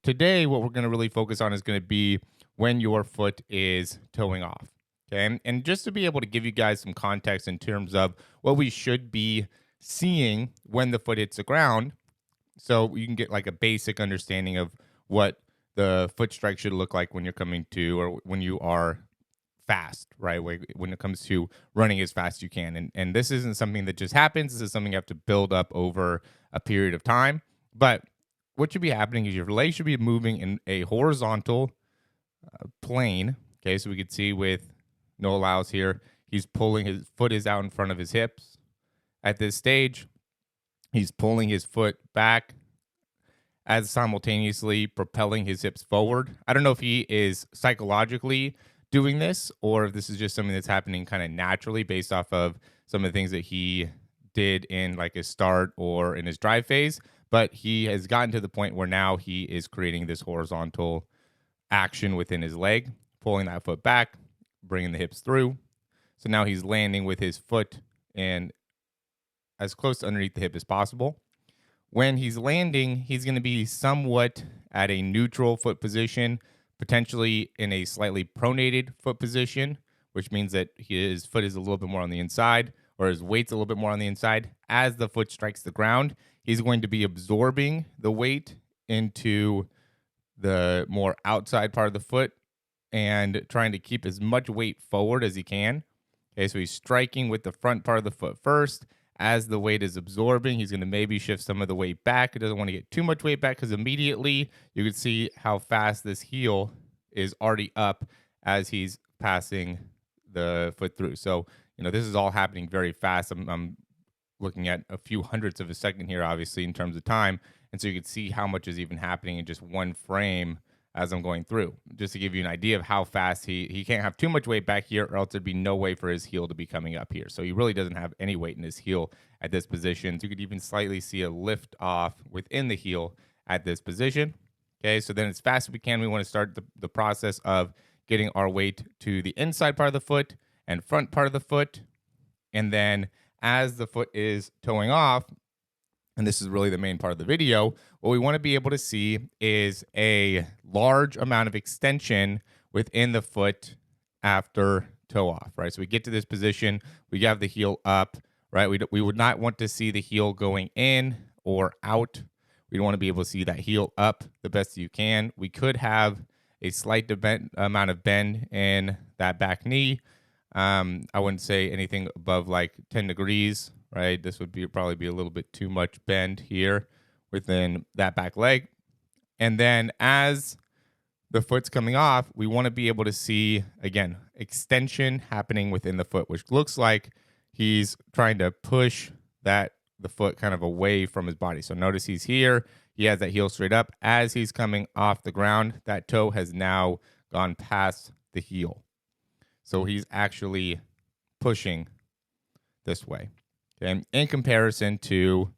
today, what we're going to really focus on is going to be when your foot is toeing off. Okay. And just to be able to give you guys some context in terms of what we should be seeing when the foot hits the ground, so you can get like a basic understanding of what the foot strike should look like when you're coming to or when you are fast, right? When it comes to running as fast as you can. And this isn't something that just happens. This is something you have to build up over a period of time. But what should be happening is your leg should be moving in a horizontal plane. Okay, so we could see with no allows here, he's pulling, his foot is out in front of his hips. At this stage, he's pulling his foot back as simultaneously propelling his hips forward. I don't know if he is psychologically doing this or if this is just something that's happening kind of naturally based off of some of the things that he did in like his start or in his drive phase, but he has gotten to the point where now he is creating this horizontal action within his leg, pulling that foot back, bringing the hips through. So now he's landing with his foot and as close to underneath the hip as possible. When he's landing, he's going to be somewhat at a neutral foot position, potentially in a slightly pronated foot position, which means that his foot is a little bit more on the inside or his weight's a little bit more on the inside. As the foot strikes the ground, he's going to be absorbing the weight into the more outside part of the foot and trying to keep as much weight forward as he can. Okay, so he's striking with the front part of the foot first. As the weight is absorbing, he's going to maybe shift some of the weight back. He doesn't want to get too much weight back because immediately you can see how fast this heel is already up as he's passing the foot through. So, this is all happening very fast. I'm looking at a few hundredths of a second here, obviously, in terms of time. And so you can see how much is even happening in just one frame as I'm going through, just to give you an idea of how fast he can't have too much weight back here or else there'd be no way for his heel to be coming up here. So he really doesn't have any weight in his heel at this position. So you could even slightly see a lift off within the heel at this position. Okay, so then as fast as we can, we want to start the process of getting our weight to the inside part of the foot and front part of the foot. And then as the foot is toeing off, and this is really the main part of the video, what we want to be able to see is a large amount of extension within the foot after toe off, right? So we get to this position, we have the heel up, right? We would not want to see the heel going in or out. We want to be able to see that heel up the best you can. We could have a slight amount of bend in that back knee. I wouldn't say anything above like 10 degrees, right? This would probably be a little bit too much bend here within that back leg. And then as the foot's coming off, we want to be able to see, again, extension happening within the foot, which looks like he's trying to push the foot kind of away from his body. So notice he's here. He has that heel straight up. As he's coming off the ground, that toe has now gone past the heel. So he's actually pushing this way. Okay, in comparison to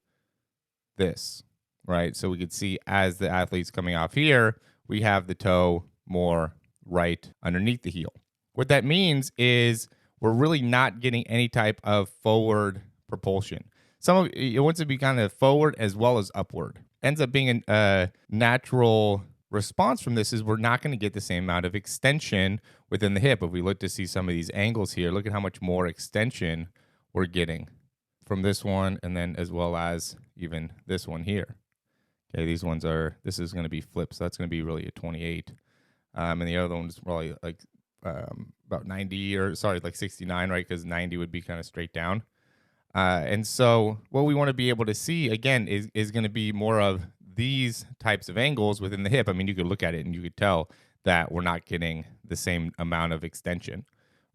this, right? So we could see as the athlete's coming off here, we have the toe more right underneath the heel. What that means is we're really not getting any type of forward propulsion. Some of it wants to be kind of forward as well as upward. Ends up being a natural response from this is we're not going to get the same amount of extension within the hip. If we look to see some of these angles here, look at how much more extension we're getting from this one, and then as well as even this one here. Okay, this is going to be flipped, so that's going to be really a 28. And the other one's probably like about 90 like 69, right? Because 90 would be kind of straight down. And so what we want to be able to see, again, is going to be more of these types of angles within the hip. I mean, you could look at it and you could tell that we're not getting the same amount of extension,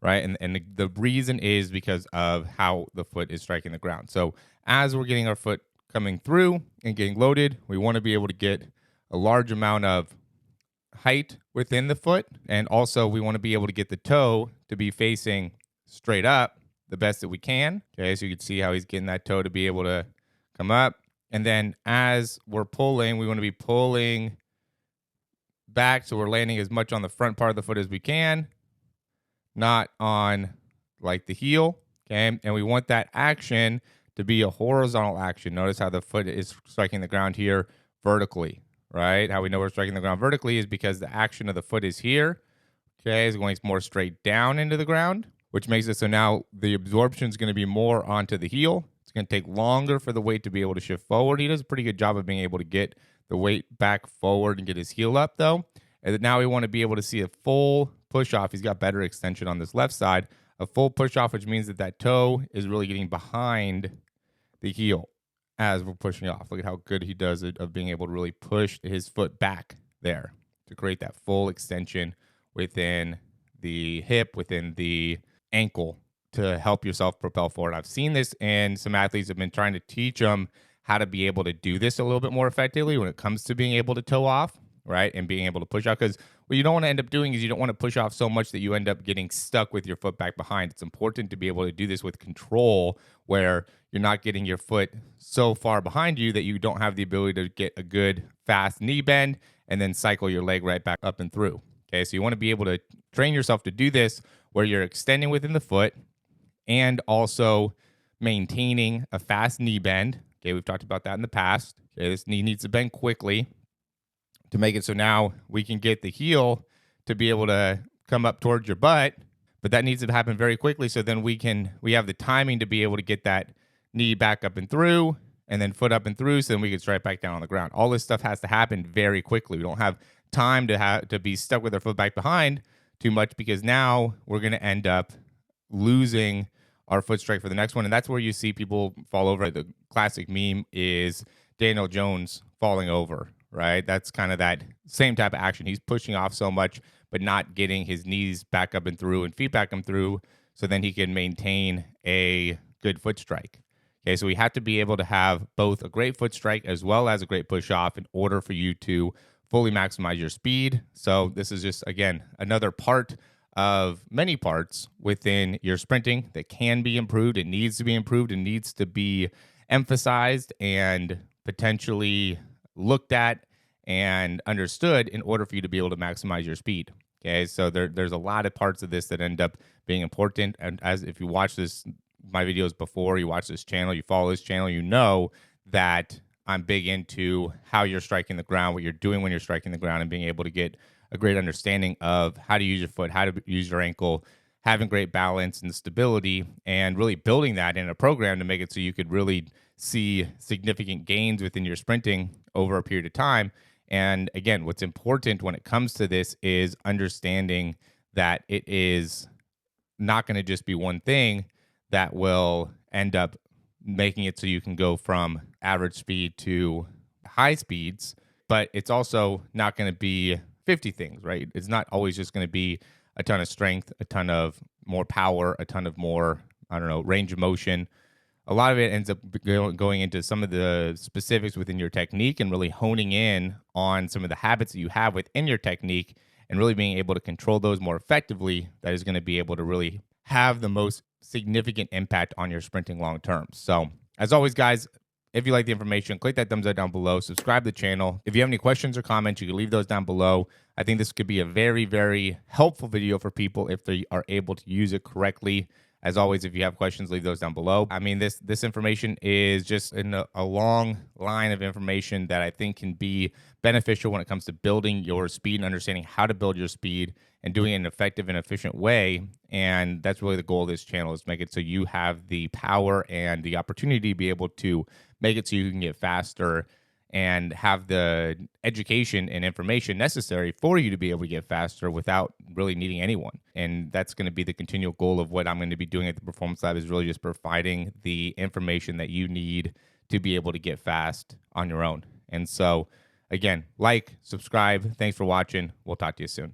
right? And the reason is because of how the foot is striking the ground. So as we're getting our foot coming through and getting loaded, we want to be able to get a large amount of height within the foot. And also we want to be able to get the toe to be facing straight up the best that we can. Okay, so you can see how he's getting that toe to be able to come up. And then as we're pulling, we want to be pulling back so we're landing as much on the front part of the foot as we can, not on like the heel. Okay, and we want that action to be a horizontal action. Notice how the foot is striking the ground here vertically, right? How we know we're striking the ground vertically is because the action of the foot is here. Okay, is going more straight down into the ground, which makes it so now the absorption is going to be more onto the heel. It's going to take longer for the weight to be able to shift forward. He does a pretty good job of being able to get the weight back forward and get his heel up, though. And then now we want to be able to see a full push off. He's got better extension on this left side. A full push off, which means that that toe is really getting behind the heel as we're pushing off. Look at how good he does it of being able to really push his foot back there to create that full extension within the hip, within the ankle to help yourself propel forward. I've seen this and some athletes have been trying to teach them how to be able to do this a little bit more effectively when it comes to being able to toe off, right? And being able to push off. Because what you don't want to end up doing is you don't want to push off so much that you end up getting stuck with your foot back behind. It's important to be able to do this with control where you're not getting your foot so far behind you that you don't have the ability to get a good fast knee bend and then cycle your leg right back up and through. Okay, so you want to be able to train yourself to do this where you're extending within the foot and also maintaining a fast knee bend. Okay, we've talked about that in the past. Okay, this knee needs to bend quickly to make it so now we can get the heel to be able to come up towards your butt, but that needs to happen very quickly so then we have the timing to be able to get that knee back up and through and then foot up and through so then we can strike back down on the ground. All this stuff has to happen very quickly. We don't have time to be stuck with our foot back behind too much because now we're going to end up losing our foot strike for the next one. And that's where you see people fall over. The classic meme is Daniel Jones falling over, right? That's kind of that same type of action. He's pushing off so much, but not getting his knees back up and through and feet back and through so then he can maintain a good foot strike. Okay, so we have to be able to have both a great foot strike as well as a great push off in order for you to fully maximize your speed. So this is just, again, another part of many parts within your sprinting that can be improved. It needs to be improved. It needs to be emphasized and potentially looked at and understood in order for you to be able to maximize your speed. Okay, so there's a lot of parts of this that end up being important. And as if you watch my videos before, you watch this channel, you follow this channel, you know that I'm big into how you're striking the ground, what you're doing when you're striking the ground, and being able to get a great understanding of how to use your foot, how to use your ankle, having great balance and stability, and really building that in a program to make it so you could really see significant gains within your sprinting over a period of time. And again, what's important when it comes to this is understanding that it is not going to just be one thing that will end up making it so you can go from average speed to high speeds, but it's also not going to be 50 things, right? It's not always just going to be a ton of strength, a ton of more power, a ton of more, range of motion. A lot of it ends up going into some of the specifics within your technique and really honing in on some of the habits that you have within your technique and really being able to control those more effectively. That is going to be able to really have the most significant impact on your sprinting long term. So as always, guys, if you like the information, click that thumbs up down below, subscribe to the channel. If you have any questions or comments, you can leave those down below. I think this could be a very, very helpful video for people if they are able to use it correctly. As always, if you have questions, leave those down below. I mean, this information is just in a long line of information that I think can be beneficial when it comes to building your speed and understanding how to build your speed and doing it in an effective and efficient way. And that's really the goal of this channel, is make it so you have the power and the opportunity to be able to make it so you can get faster and have the education and information necessary for you to be able to get faster without really needing anyone. And that's going to be the continual goal of what I'm going to be doing at the Performance Lab, is really just providing the information that you need to be able to get fast on your own. And so, again, like, subscribe. Thanks for watching. We'll talk to you soon.